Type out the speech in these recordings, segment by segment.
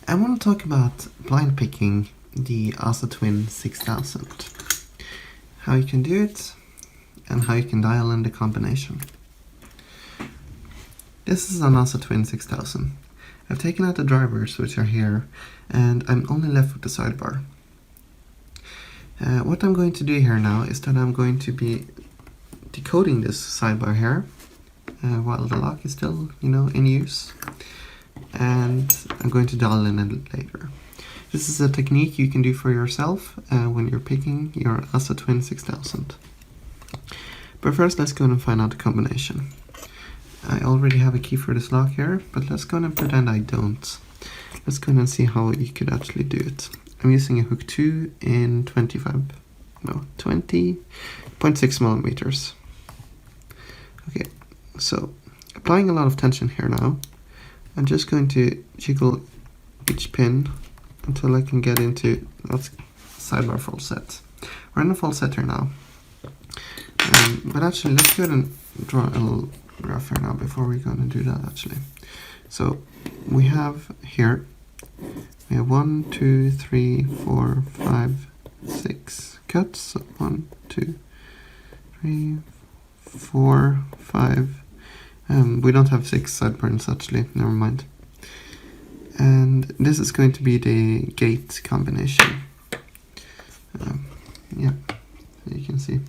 I want to talk about blind picking the Assa Twin 6000. How you can do it and how you can dial in the combination. This is an Assa Twin 6000. I've taken out the drivers, which are here, and I'm only left with the sidebar. What I'm going to do here now is that I'm going to be decoding this sidebar here while the lock is still, in use. And I'm going to dial in it later. This is a technique you can do for yourself when you're picking your assa Twin 6000. But first, let's go and find out the combination. I already have a key for this lock here, but let's go and pretend I don't. Let's go and see how you could actually do it. I'm using a hook 2 in 20.6 millimeters. Okay, so applying a lot of tension here now. I'm just going to jiggle each pin until I can get into that sidebar full set. We're in a full set here now. But actually, let's go ahead and draw a little graph here now before we're going to do that actually. So we have here, we have 1, 2, 3, 4, 5, 6 cuts. So 1, 2, 3, 4, 5. We don't have 6 sidebars actually, never mind. And this is going to be the gate combination. Yeah, you can see.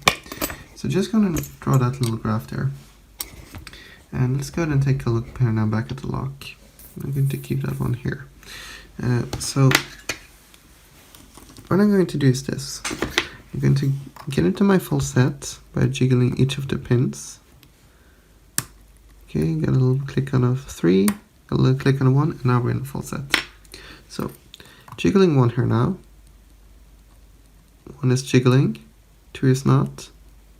So just going to draw that little graph there. And let's go ahead and take a look here now back at the lock. I'm going to keep that one here. So what I'm going to do is this. I'm going to get into my full set by jiggling each of the pins. Okay, got a little click on a 3, a little click on a 1, and now we're in the full set. So, jiggling 1 here now. 1 is jiggling, 2 is not,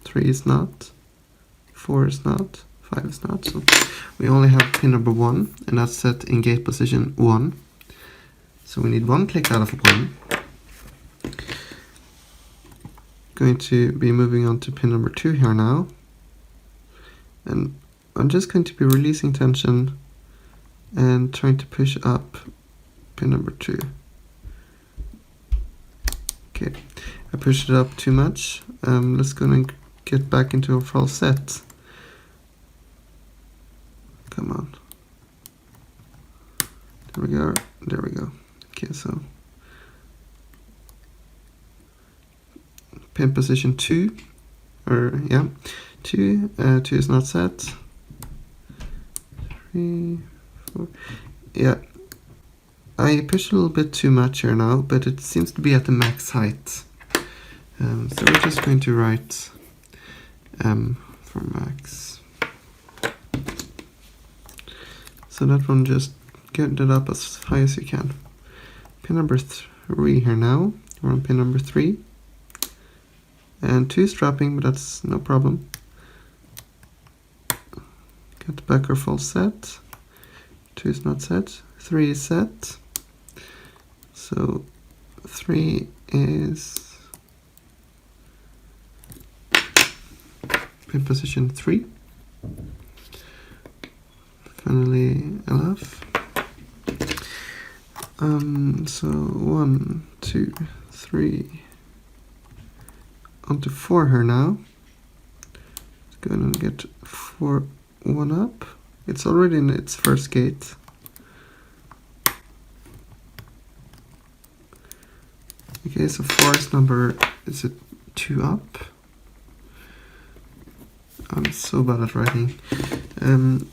3 is not, 4 is not, 5 is not. So, we only have pin number 1, and that's set in gate position 1. So, we need 1 click out of 1. Going to be moving on to pin number 2 here now. And I'm just going to be releasing tension and trying to push up pin number 2. Okay, I pushed it up too much. Let's go and get back into a full set. Come on. There we go. There we go. Okay, so pin position 2, or yeah, 2. 2 is not set. 3, 4. Yeah, I pushed a little bit too much here now, but it seems to be at the max height. So we're just going to write M for max. So that one, just get it up as high as you can. Pin number 3 here now. We're on pin number 3. And 2 is dropping, but that's no problem. Get back our full set. 2 is not set. 3 is set. So 3 is pin position 3. Finally LF. So 1, 2, 3. Onto 4 here now. Let's go ahead and get 4. 1 up. It's already in its first gate. Okay, so 4 is is it 2 up? I'm so bad at writing.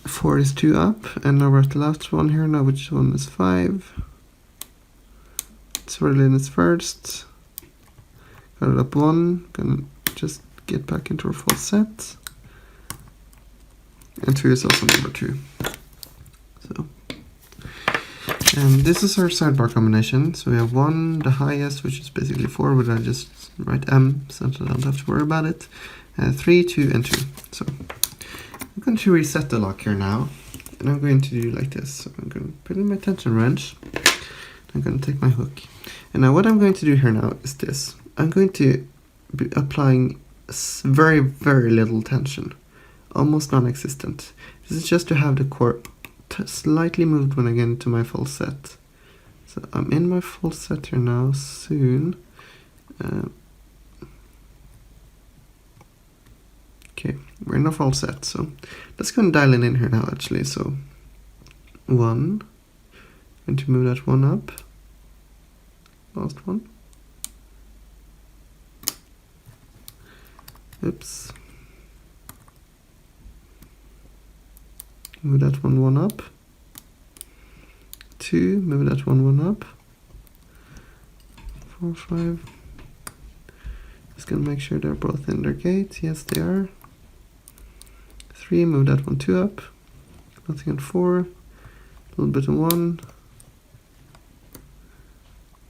4 is 2 up, and now we're at the last one here now, which one is 5. It's already in its first. Got it up 1. Gonna just get back into our full set. And 2 is also number 2. So, and this is our sidebar combination. So we have 1, the highest, which is basically 4, but I just write M, so I don't have to worry about it. 3, 2, and 2. So I'm going to reset the lock here now, and I'm going to do like this. So I'm going to put in my tension wrench. I'm going to take my hook, and now what I'm going to do here now is this. I'm going to be applying very, very little tension. Almost non-existent. This is just to have the core slightly moved when I get into my full set. So So I'm in my full set here now, soon. Okay, we're in a full set, so let's go and dial it in here now actually. So 1, going to move that one up, last one. Oops. Move that one up. 2, move that one up. 4, 5. Just gonna make sure they're both in their gate. Yes, they are. 3, move that one 2 up. Nothing on 4. A little bit on 1.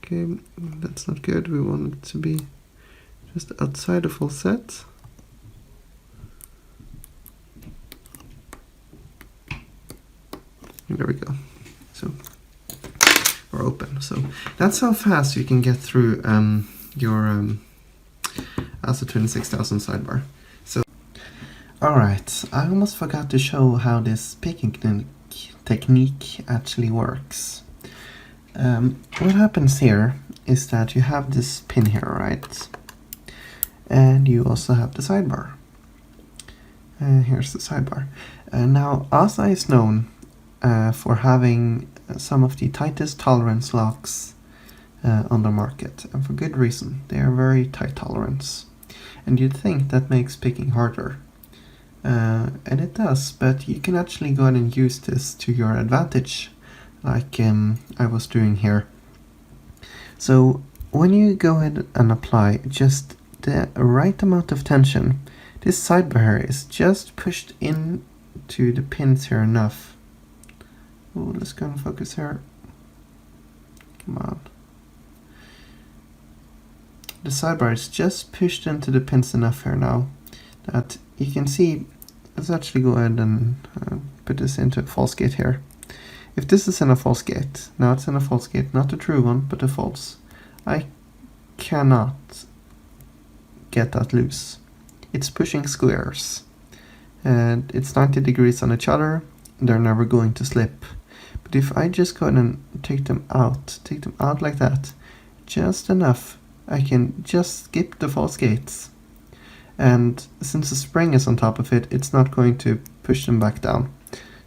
Okay, that's not good. We want it to be just outside the full set. There we go. So we're open. So that's how fast you can get through your assa 26000 sidebar. So alright, I almost forgot to show how this picking technique actually works. What happens here is that you have this pin here, right? And you also have the sidebar. Here's the sidebar. Now, assa is known for having some of the tightest tolerance locks on the market, and for good reason. They are very tight tolerance, and you'd think that makes picking harder, and it does, but you can actually go ahead and use this to your advantage, like I was doing here. So when you go ahead and apply just the right amount of tension, this sidebar here is just pushed in to the pins here enough. Oh, let's go and focus here. Come on. The sidebar is just pushed into the pins enough here now that you can see. Let's actually go ahead and put this into a false gate here. If this is in a false gate, now it's in a false gate, not a true one, but a false, I cannot get that loose. It's pushing squares, and it's 90 degrees on each other. They're never going to slip. But if I just go ahead and take them out like that, just enough, I can just skip the false gates. And since the spring is on top of it, it's not going to push them back down.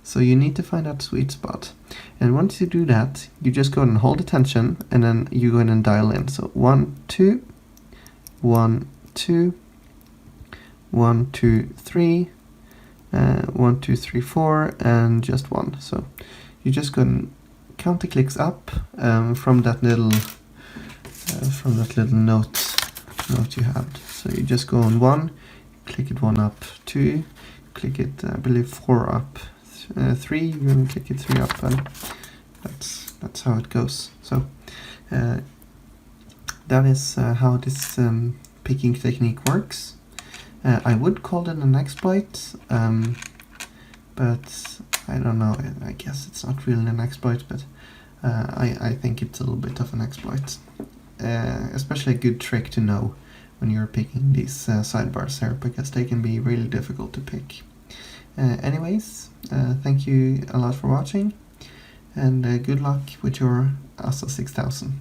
So you need to find that sweet spot. And once you do that, you just go ahead and hold the tension, and then you go ahead and dial in. So 1, 2, 1, 2, 1, 2, 3, 1, 2, 3, 4, and just 1. So you just go and count the clicks up from that little note you had. So you just go on 1, click it 1 up, 2, click it I believe 4 up, 3, you're going to click it 3 up, and that's how it goes. So that is how this picking technique works. I would call it an exploit, but I don't know, I guess it's not really an exploit, but I think it's a little bit of an exploit. Especially a good trick to know when you're picking these sidebars here, because they can be really difficult to pick. Anyways, thank you a lot for watching, and good luck with your assa 6000.